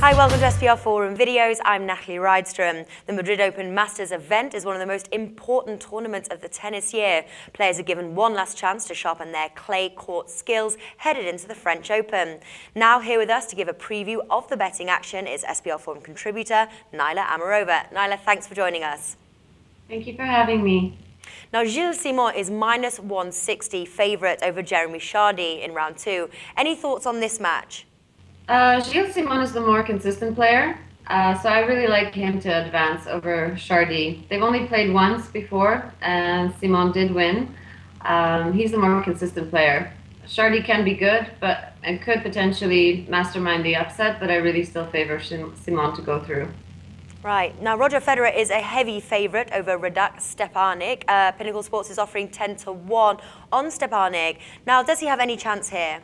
Hi, welcome to SBRForum Videos. I'm Natalie Rydström. The Madrid Open Masters event is one of the most important tournaments of the tennis year. Players are given one last chance to sharpen their clay court skills headed into the French Open. Now here with us to give a preview of the betting action is SBRForum contributor Nila Amerova. Nila, thanks for joining us. Thank you for having me. Now, Gilles is minus 160 favourite over Jeremy Chardy in round 2. Any thoughts on this match? Gilles is the more consistent player, so I really like him to advance over Chardy. They've only played once before, and Simon did win. He's the more consistent player. Chardy can be good, and could potentially mastermind the upset, but I really still favor Simon to go through. Right. Now, Roger Federer is a heavy favourite over Radak Stepanek. Pinnacle Sports is offering 10-1 on Stepanek. Now, does he have any chance here?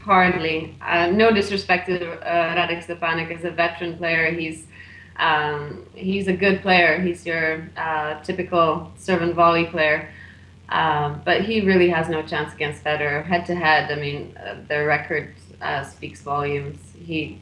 Hardly. No disrespect to Radek Stepanek as a veteran player. He's a good player. He's your typical serve and volley player. But he really has no chance against Federer. Head to head, I mean, their record speaks volumes. He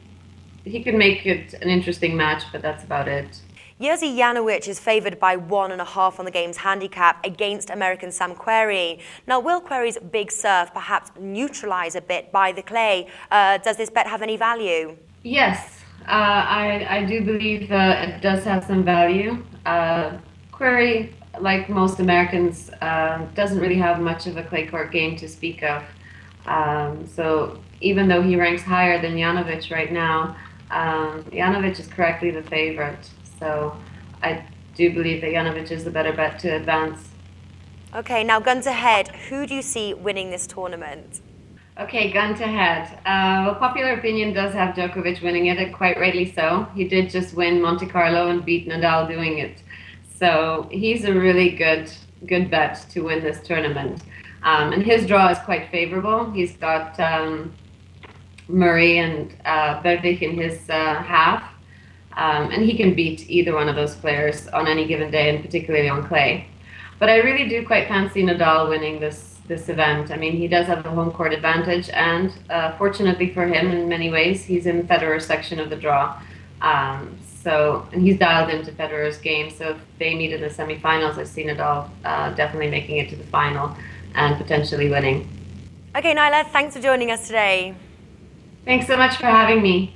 could make it an interesting match, but that's about it. Jerzy Janowicz is favoured by 1.5 on the game's handicap against American Sam Querrey. Now, will Querrey's big serve perhaps neutralise a bit by the clay? Does this bet have any value? Yes, I do believe it does have some value. Querrey, like most Americans, doesn't really have much of a clay court game to speak of. So even though he ranks higher than Janowicz right now, Janowicz is correctly the favourite. So I do believe that Janowicz is the better bet to advance. Okay, now gun to head, who do you see winning this tournament? Okay, gun to head. Well, popular opinion does have Djokovic winning it, and quite rightly so. He did just win Monte Carlo and beat Nadal doing it. So he's a really good bet to win this tournament. And his draw is quite favorable. He's got Murray and Berdig in his half. And he can beat either one of those players on any given day, and particularly on clay. But I really do quite fancy Nadal winning this event. I mean, he does have a home court advantage, and fortunately for him, in many ways, he's in Federer's section of the draw. And he's dialed into Federer's game. So if they meet in the semifinals, I see Nadal definitely making it to the final and potentially winning. Okay, Nila, thanks for joining us today. Thanks so much for having me.